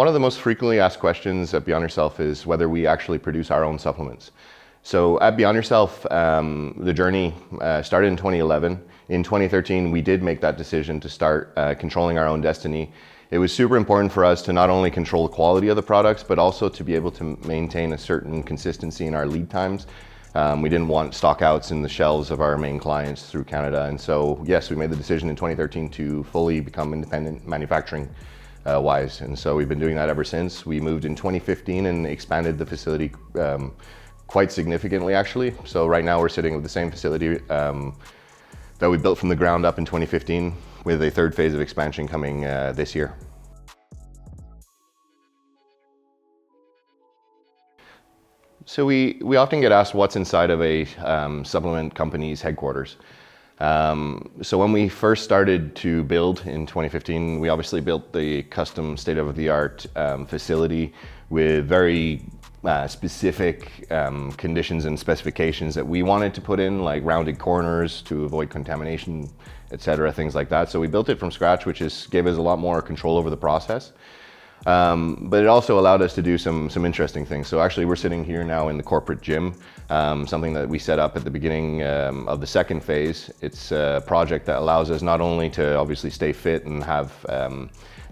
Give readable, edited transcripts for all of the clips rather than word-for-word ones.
One of the most frequently asked questions at Beyond Yourself is whether we actually produce our own supplements. So at Beyond Yourself, the journey started in 2011. In 2013, we did make that decision to start controlling our own destiny. It was super important for us to not only control the quality of the products, but also to be able to maintain a certain consistency in our lead times. We didn't want stockouts in the shelves of our main clients through Canada. And so, yes, we made the decision in 2013 to fully become independent manufacturing wise. And so we've been doing that ever since. We moved in 2015 and expanded the facility quite significantly, actually. So right now we're sitting with the same facility that we built from the ground up in 2015, with a third phase of expansion coming this year. So we often get asked what's inside of a supplement company's headquarters. So when we first started to build in 2015, we obviously built the custom state-of-the-art facility with very specific conditions and specifications that we wanted to put in, like rounded corners to avoid contamination, etc., things like that. So we built it from scratch, which gave us a lot more control over the process. But it also allowed us to do some interesting things. So actually we're sitting here now in the corporate gym, something that we set up at the beginning of the second phase. It's a project that allows us not only to obviously stay fit and have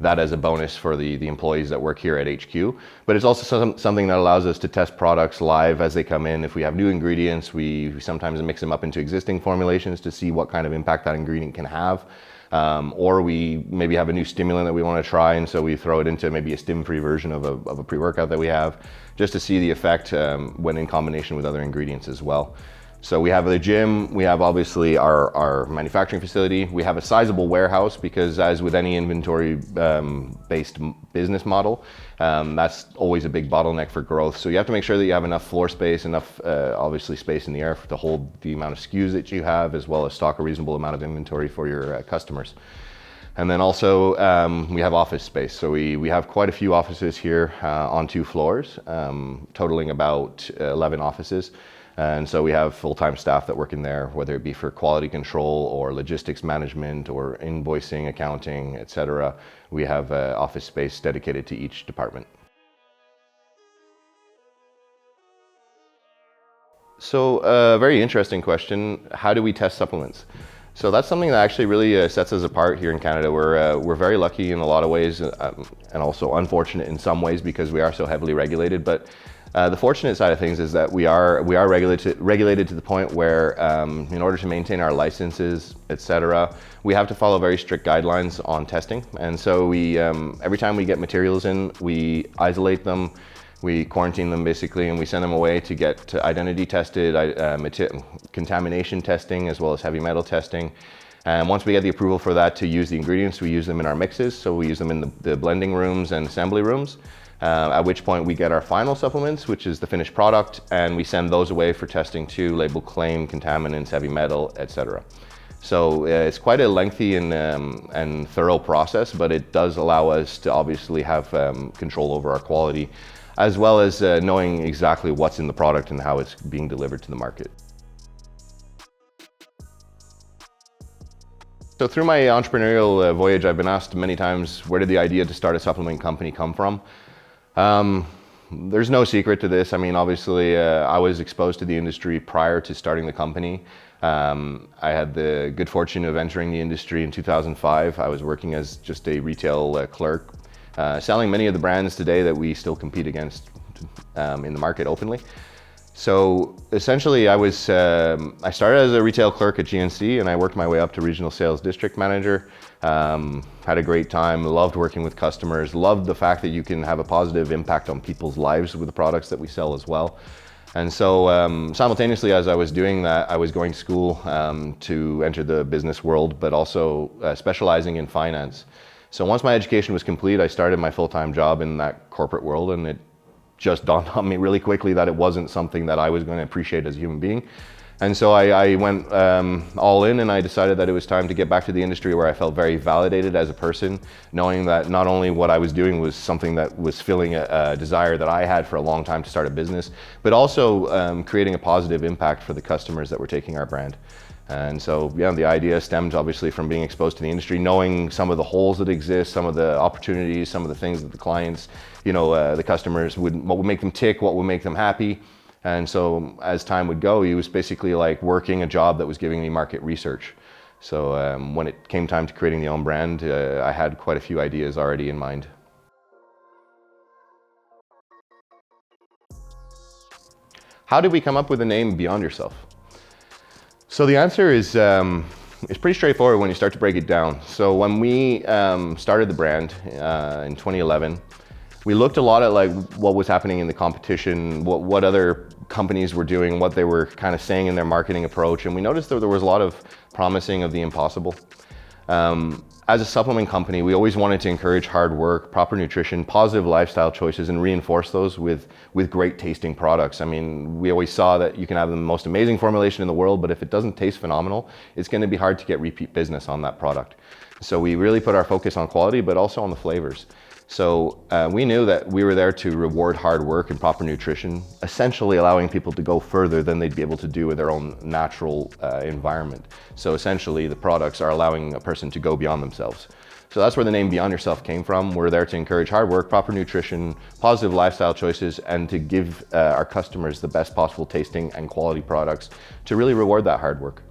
that as a bonus for the employees that work here at HQ, but it's also something that allows us to test products live as they come in. If we have new ingredients, we sometimes mix them up into existing formulations to see what kind of impact that ingredient can have. Or we maybe have a new stimulant that we want to try, and so we throw it into maybe a stim-free version of a pre-workout that we have, just to see the effect when in combination with other ingredients as well. So we have the gym, we have obviously our manufacturing facility, we have a sizable warehouse, because as with any inventory based business model, that's always a big bottleneck for growth. So you have to make sure that you have enough floor space, enough obviously space in the air to hold the amount of SKUs that you have, as well as stock a reasonable amount of inventory for your customers. And then also we have office space. So we have quite a few offices here on 2 floors, totaling about 11 offices. And so we have full-time staff that work in there, whether it be for quality control or logistics management or invoicing, accounting, etc. We have office space dedicated to each department. So a very interesting question: how do we test supplements? So that's something that actually really sets us apart here in Canada. We're very lucky in a lot of ways, and also unfortunate in some ways, because we are so heavily regulated. But the fortunate side of things is that we are regulated to the point where, in order to maintain our licenses, etc., we have to follow very strict guidelines on testing. And so we, every time we get materials in, we isolate them, we quarantine them basically, and we send them away to get identity tested, contamination testing, as well as heavy metal testing. And once we get the approval for that to use the ingredients, we use them in our mixes. So we use them in the blending rooms and assembly rooms. At which point we get our final supplements, which is the finished product, and we send those away for testing to label claim contaminants, heavy metal, etc. So it's quite a lengthy and thorough process, but it does allow us to obviously have control over our quality, as well as knowing exactly what's in the product and how it's being delivered to the market. So through my entrepreneurial voyage, I've been asked many times, where did the idea to start a supplement company come from? There's no secret to this. I mean, obviously, I was exposed to the industry prior to starting the company. I had the good fortune of entering the industry in 2005. I was working as just a retail clerk, selling many of the brands today that we still compete against in the market openly. So essentially, I started as a retail clerk at GNC, and I worked my way up to regional sales district manager. Had a great time, loved working with customers, loved the fact that you can have a positive impact on people's lives with the products that we sell as well. And so simultaneously as I was doing that, I was going to school to enter the business world, but also specializing in finance. So once my education was complete, I started my full-time job in that corporate world, and it just dawned on me really quickly that it wasn't something that I was going to appreciate as a human being. And so I went all in, and I decided that it was time to get back to the industry where I felt very validated as a person, knowing that not only what I was doing was something that was filling a desire that I had for a long time to start a business, but also creating a positive impact for the customers that were taking our brand. And so, yeah, the idea stems obviously from being exposed to the industry, knowing some of the holes that exist, some of the opportunities, some of the things that the clients, the customers what would make them tick, what would make them happy. And so as time would go, he was basically like working a job that was giving me market research. So when it came time to creating the own brand, I had quite a few ideas already in mind. How did we come up with the name Beyond Yourself? So the answer is pretty straightforward when you start to break it down. So when we started the brand in 2011, we looked a lot at like what was happening in the competition, what other companies were doing, what they were kind of saying in their marketing approach, and we noticed that there was a lot of promising of the impossible. As a supplement company, we always wanted to encourage hard work, proper nutrition, positive lifestyle choices, and reinforce those with great tasting products. I mean, we always saw that you can have the most amazing formulation in the world, but if it doesn't taste phenomenal, it's going to be hard to get repeat business on that product. So we really put our focus on quality, but also on the flavors. So we knew that we were there to reward hard work and proper nutrition, essentially allowing people to go further than they'd be able to do with their own natural environment. So essentially the products are allowing a person to go beyond themselves. So that's where the name Beyond Yourself came from. We're there to encourage hard work, proper nutrition, positive lifestyle choices, and to give our customers the best possible tasting and quality products to really reward that hard work.